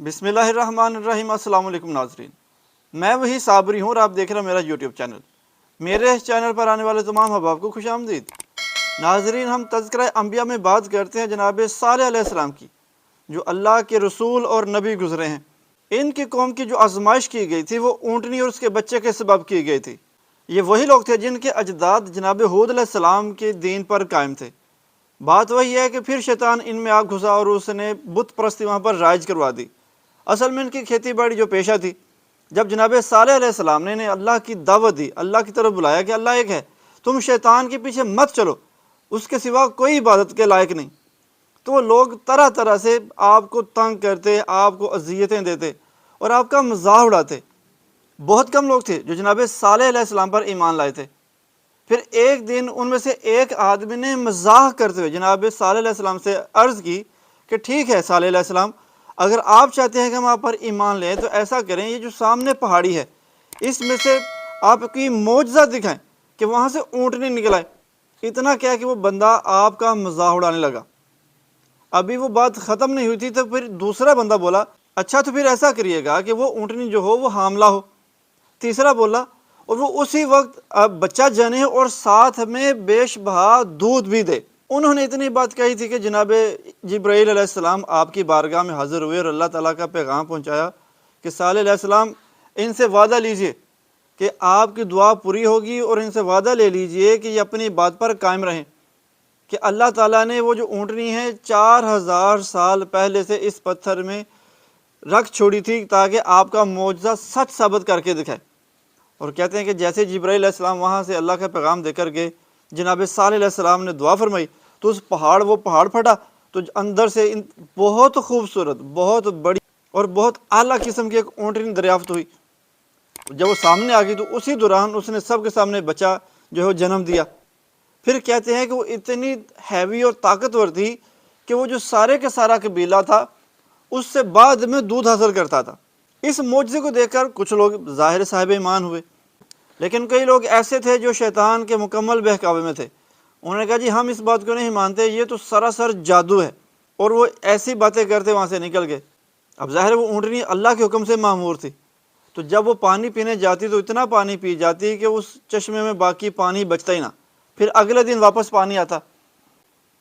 بسم اللہ الرحمن الرحیم۔ السلام علیکم ناظرین، میں وہی صابری ہوں اور آپ دیکھ رہے ہیں میرا یوٹیوب چینل۔ میرے اس چینل پر آنے والے تمام احباب کو خوش آمدید۔ ناظرین، ہم تذکرہ انبیاء میں بات کرتے ہیں جناب صالح علیہ السلام کی، جو اللہ کے رسول اور نبی گزرے ہیں۔ ان کی قوم کی جو آزمائش کی گئی تھی وہ اونٹنی اور اس کے بچے کے سبب کی گئی تھی۔ یہ وہی لوگ تھے جن کے اجداد جناب ہود علیہ السلام کے دین پر قائم تھے۔ بات وہی ہے کہ پھر شیطان ان میں آ گھسا اور اس نے بت پرستی وہاں پر رائج کروا دی۔ اصل میں ان کی کھیتی باڑی جو پیشہ تھی، جب جناب صالح علیہ السلام نے انہیں اللہ کی دعوت دی، اللہ کی طرف بلایا کہ اللہ ایک ہے، تم شیطان کے پیچھے مت چلو، اس کے سوا کوئی عبادت کے لائق نہیں، تو وہ لوگ طرح طرح سے آپ کو تنگ کرتے، آپ کو اذیتیں دیتے اور آپ کا مزاح اڑاتے۔ بہت کم لوگ تھے جو جناب صالح علیہ السلام پر ایمان لائے تھے۔ پھر ایک دن ان میں سے ایک آدمی نے مزاح کرتے ہوئے جناب صالح علیہ السلام سے عرض کی کہ ٹھیک ہے صالح علیہ السلام، اگر آپ چاہتے ہیں کہ ہم آپ پر ایمان لیں تو ایسا کریں، یہ جو سامنے پہاڑی ہے اس میں سے آپ کی معجزہ دکھائیں کہ وہاں سے اونٹنی نکل آئے۔ اتنا کیا کہ وہ بندہ آپ کا مزاح اڑانے لگا۔ ابھی وہ بات ختم نہیں ہوئی تھی تو پھر دوسرا بندہ بولا، اچھا تو پھر ایسا کریے گا کہ وہ اونٹنی جو ہو وہ حاملہ ہو۔ تیسرا بولا، اور وہ اسی وقت بچہ جنے اور ساتھ میں بیش بہا دودھ بھی دے۔ انہوں نے اتنی بات کہی تھی کہ جناب جبرائیل علیہ السلام آپ کی بارگاہ میں حاضر ہوئے اور اللہ تعالیٰ کا پیغام پہنچایا کہ صالح علیہ السلام ان سے وعدہ لیجئے کہ آپ کی دعا پوری ہوگی، اور ان سے وعدہ لے لیجئے کہ یہ اپنی بات پر قائم رہیں کہ اللہ تعالیٰ نے وہ جو اونٹنی ہے 4000 سال پہلے سے اس پتھر میں رکھ چھوڑی تھی تاکہ آپ کا معجزہ سچ ثابت کر کے دکھائے۔ اور کہتے ہیں کہ جیسے جبرائیل علیہ السلام وہاں سے اللہ کا پیغام دے کر گئے، جناب صالح علیہ السلام نے دعا فرمائی تو اس وہ پہاڑ پھٹا، تو اندر سے بہت خوبصورت، بہت بڑی اور بہت اعلیٰ قسم کی ایک اونٹنی دریافت ہوئی۔ جب وہ سامنے آ گئی تو اسی دوران اس نے سب کے سامنے بچہ جو ہے وہ جنم دیا۔ پھر کہتے ہیں کہ وہ اتنی ہیوی اور طاقتور تھی کہ وہ جو سارے کا سارا قبیلہ تھا اس سے بعد میں دودھ حاصل کرتا تھا۔ اس معجزے کو دیکھ کر کچھ لوگ ظاہر صاحب ایمان ہوئے، لیکن کئی لوگ ایسے تھے جو شیطان کے مکمل بہکاوے میں تھے۔ انہوں نے کہا جی ہم اس بات کو نہیں مانتے، یہ تو سراسر جادو ہے، اور وہ ایسی باتیں کرتے وہاں سے نکل گئے۔ اب ظاہر وہ اونٹنی اللہ کے حکم سے معمور تھی، تو جب وہ پانی پینے جاتی تو اتنا پانی پی جاتی کہ اس چشمے میں باقی پانی بچتا ہی نہ، پھر اگلے دن واپس پانی آتا۔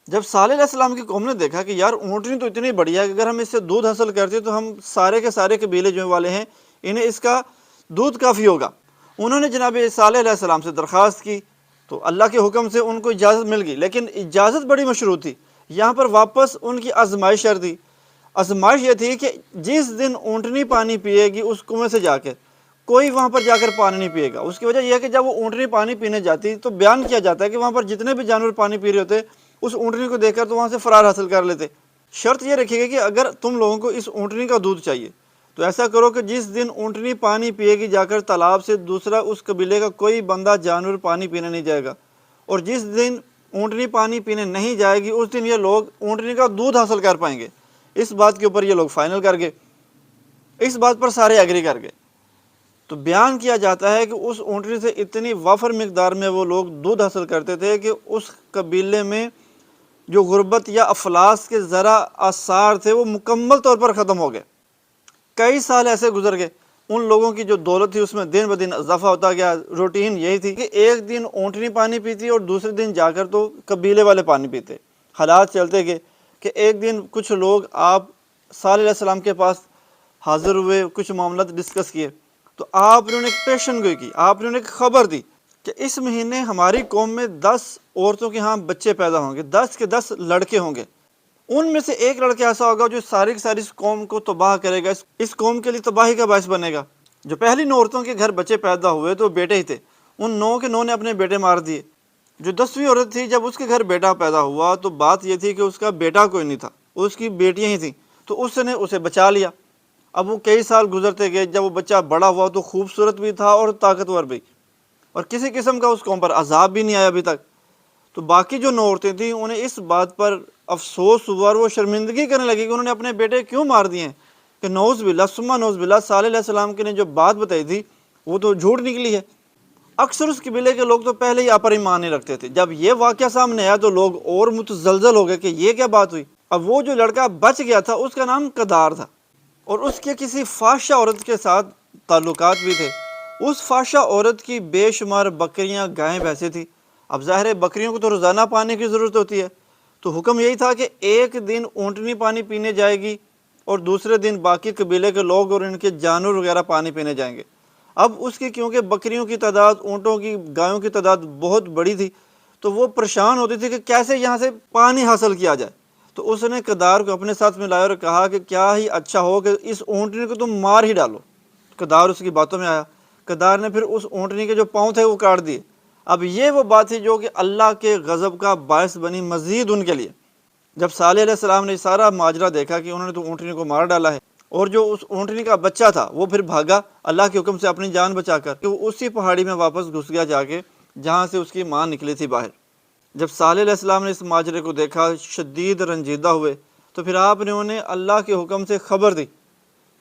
جب صالح علیہ السلام کی قوم نے دیکھا کہ یار اونٹنی تو اتنی بڑی ہے کہ اگر ہم اس سے دودھ حاصل کرتے تو ہم سارے کے سارے قبیلے جو والے ہیں انہیں اس کا دودھ کافی ہوگا، انہوں نے جناب صالح علیہ السلام سے درخواست کی تو اللہ کے حکم سے ان کو اجازت مل گئی، لیکن اجازت بڑی مشروط تھی۔ یہاں پر واپس ان کی آزمائش شر دی۔ آزمائش یہ تھی کہ جس دن اونٹنی پانی پیے گی اس کنویں سے جا کے، کوئی وہاں پر جا کر پانی نہیں پیے گا۔ اس کی وجہ یہ ہے کہ جب وہ اونٹنی پانی پینے جاتی تو بیان کیا جاتا ہے کہ وہاں پر جتنے بھی جانور پانی پی رہے ہوتے اس اونٹنی کو دیکھ کر تو وہاں سے فرار حاصل کر لیتے۔ شرط یہ رکھی گئی کہ اگر تم لوگوں کو اس اونٹنی کا دودھ چاہیے تو ایسا کرو کہ جس دن اونٹنی پانی پیے گی جا کر تالاب سے، دوسرا اس قبیلے کا کوئی بندہ جانور پانی پینے نہیں جائے گا، اور جس دن اونٹنی پانی پینے نہیں جائے گی اس دن یہ لوگ اونٹنی کا دودھ حاصل کر پائیں گے۔ اس بات کے اوپر یہ لوگ فائنل کر گئے، اس بات پر سارے ایگری کر گئے۔ تو بیان کیا جاتا ہے کہ اس اونٹنی سے اتنی وافر مقدار میں وہ لوگ دودھ حاصل کرتے تھے کہ اس قبیلے میں جو غربت یا افلاس کے ذرا آثار تھے وہ مکمل طور پر ختم ہو گئے۔ کئی سال ایسے گزر گئے، ان لوگوں کی جو دولت تھی اس میں دن بدن اضافہ ہوتا گیا۔ روٹین یہی تھی کہ ایک دن اونٹنی پانی پیتی اور دوسرے دن جا کر تو قبیلے والے پانی پیتے۔ حالات چلتے گئے کہ ایک دن کچھ لوگ آپ صالح علیہ السلام کے پاس حاضر ہوئے، کچھ معاملات ڈسکس کیے، تو آپ نے انہیں ایک پیشن گوئی کی، آپ نے انہیں ایک خبر دی کہ اس مہینے ہماری قوم میں 10 عورتوں کے ہاں بچے پیدا ہوں گے، 10 کے 10 لڑکے ہوں گے۔ ان میں سے ایک لڑکا ایسا ہوگا جو ساری کی ساری اس قوم کو تباہ کرے گا، اس قوم کے لیے تباہی کا باعث بنے گا۔ جو پہلی 9 عورتوں کے گھر بچے پیدا ہوئے تو بیٹے ہی تھے، ان 9 کے 9 نے اپنے بیٹے مار دیے۔ جو 10ویں عورت تھی، جب اس کے گھر بیٹا پیدا ہوا تو بات یہ تھی کہ اس کا بیٹا کوئی نہیں تھا، اس کی بیٹیاں ہی تھیں، تو اس نے اسے بچا لیا۔ اب وہ کئی سال گزرتے گئے، جب وہ بچہ بڑا ہوا تو خوبصورت بھی تھا اور طاقتور بھی، اور کسی قسم کا اس قوم پر عذاب بھی نہیں آیا ابھی تک۔ تو باقی جو 9 عورتیں تھیں انہیں اس بات پر افسوس ہوا اور وہ شرمندگی کرنے لگی کہ انہوں نے اپنے بیٹے کیوں مار دیے ہیں، کہ نعوذ باللہ ثم نعوذ باللہ صالح علیہ السلام کے نے جو بات بتائی تھی وہ تو جھوٹ نکلی ہے۔ اکثر اس قبیلے کے لوگ تو پہلے ہی آپ پر ایمان نہیں رکھتے تھے، جب یہ واقعہ سامنے آیا تو لوگ اور متزلزل ہو گئے کہ یہ کیا بات ہوئی۔ اب وہ جو لڑکا بچ گیا تھا اس کا نام قدار تھا، اور اس کے کسی فاحشہ عورت کے ساتھ تعلقات بھی تھے۔ اس فاحشہ عورت کی بے شمار بکریاں گائیں بھینسیں تھیں۔ اب ظاہر ہے بکریوں کو تو روزانہ پانی کی ضرورت ہوتی ہے، تو حکم یہی تھا کہ ایک دن اونٹنی پانی پینے جائے گی اور دوسرے دن باقی قبیلے کے لوگ اور ان کے جانور وغیرہ پانی پینے جائیں گے۔ اب اس کی کیونکہ بکریوں کی تعداد، اونٹوں کی، گایوں کی تعداد بہت بڑی تھی، تو وہ پریشان ہوتی تھی کہ کیسے یہاں سے پانی حاصل کیا جائے۔ تو اس نے کدار کو اپنے ساتھ ملایا اور کہا کہ کیا ہی اچھا ہو کہ اس اونٹنی کو تم مار ہی ڈالو۔ کدار اس کی باتوں میں آیا۔ کدار نے پھر اس اونٹنی کے جو پاؤں تھے وہ کاٹ دیے۔ اب یہ وہ بات تھی جو کہ اللہ کے غضب کا باعث بنی مزید ان کے لیے۔ جب صالح علیہ السلام نے سارا ماجرا دیکھا کہ انہوں نے تو اونٹنی کو مار ڈالا ہے، اور جو اس اونٹنی کا بچہ تھا وہ پھر بھاگا اللہ کے حکم سے اپنی جان بچا کر، کہ وہ اسی پہاڑی میں واپس گھس گیا جا کے جہاں سے اس کی ماں نکلی تھی باہر۔ جب صالح علیہ السلام نے اس ماجرے کو دیکھا، شدید رنجیدہ ہوئے، تو پھر آپ نے انہیں اللہ کے حکم سے خبر دی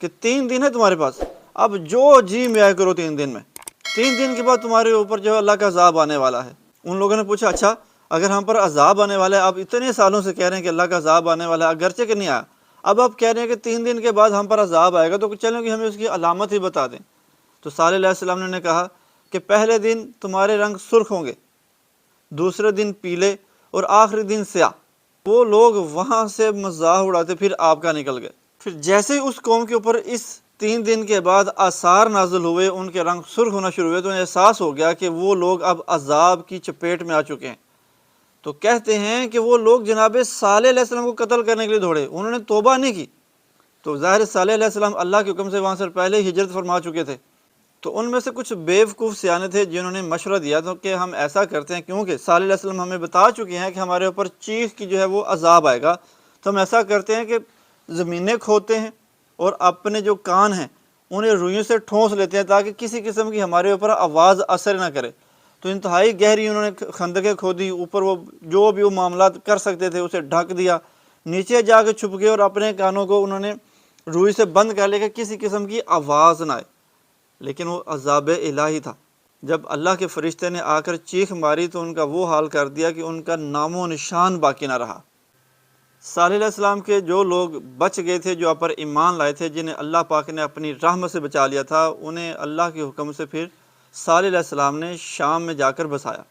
کہ 3 دن ہے تمہارے پاس، اب جو جی میں آئے کرو 3 دن میں، 3 دن کے بعد تمہارے اوپر جو ہے اللہ کا عذاب آنے والا ہے۔ ان لوگوں نے پوچھا اچھا اگر ہم پر عذاب آنے والا ہے، آپ اتنے سالوں سے کہہ رہے ہیں کہ اللہ کا عذاب آنے والا ہے، اگرچہ کہ نہیں آیا، اب آپ کہہ رہے ہیں کہ 3 دن کے بعد ہم پر عذاب آئے گا، تو چلیں کہ ہمیں اس کی علامت ہی بتا دیں۔ تو صالح علیہ السلام نے کہا کہ پہلے دن تمہارے رنگ سرخ ہوں گے، دوسرے دن پیلے، اور آخری دن سیاہ۔ وہ لوگ وہاں سے مزاح اڑاتے پھر آپ کا نکل گئے۔ پھر جیسے ہی اس قوم کے اوپر اس 3 دن کے بعد آثار نازل ہوئے، ان کے رنگ سرخ ہونا شروع ہوئے، تو انہیں احساس ہو گیا کہ وہ لوگ اب عذاب کی چپیٹ میں آ چکے ہیں۔ تو کہتے ہیں کہ وہ لوگ جناب صالح علیہ السلام کو قتل کرنے کے لیے دوڑے، انہوں نے توبہ نہیں کی۔ تو ظاہر صالح علیہ السلام اللہ کے حکم سے وہاں سے پہلے ہی ہجرت فرما چکے تھے۔ تو ان میں سے کچھ بیوقوف سیانے تھے جنہوں نے مشورہ دیا تھا کہ ہم ایسا کرتے ہیں، کیونکہ صالح علیہ السلام ہمیں بتا چکے ہیں کہ ہمارے اوپر چیخ کی جو ہے وہ عذاب آئے گا، تو ہم ایسا کرتے ہیں کہ زمینیں کھودتے ہیں اور اپنے جو کان ہیں انہیں روئیوں سے ٹھونس لیتے ہیں تاکہ کسی قسم کی ہمارے اوپر آواز اثر نہ کرے۔ تو انتہائی گہری انہوں نے خندقیں کھودی، اوپر وہ جو بھی وہ معاملات کر سکتے تھے اسے ڈھک دیا، نیچے جا کے چھپ گئے اور اپنے کانوں کو انہوں نے روئی سے بند کر لیا کہ کسی قسم کی آواز نہ آئے۔ لیکن وہ عذاب الہی تھا۔ جب اللہ کے فرشتے نے آ کر چیخ ماری تو ان کا وہ حال کر دیا کہ ان کا نام و نشان باقی نہ رہا۔ صالح علیہ السلام کے جو لوگ بچ گئے تھے، جو آپ پر ایمان لائے تھے، جنہیں اللہ پاک نے اپنی رحمت سے بچا لیا تھا، انہیں اللہ کے حکم سے پھر صالح علیہ السلام نے شام میں جا کر بسایا۔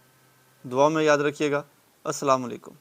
دعا میں یاد رکھیے گا۔ السلام علیکم۔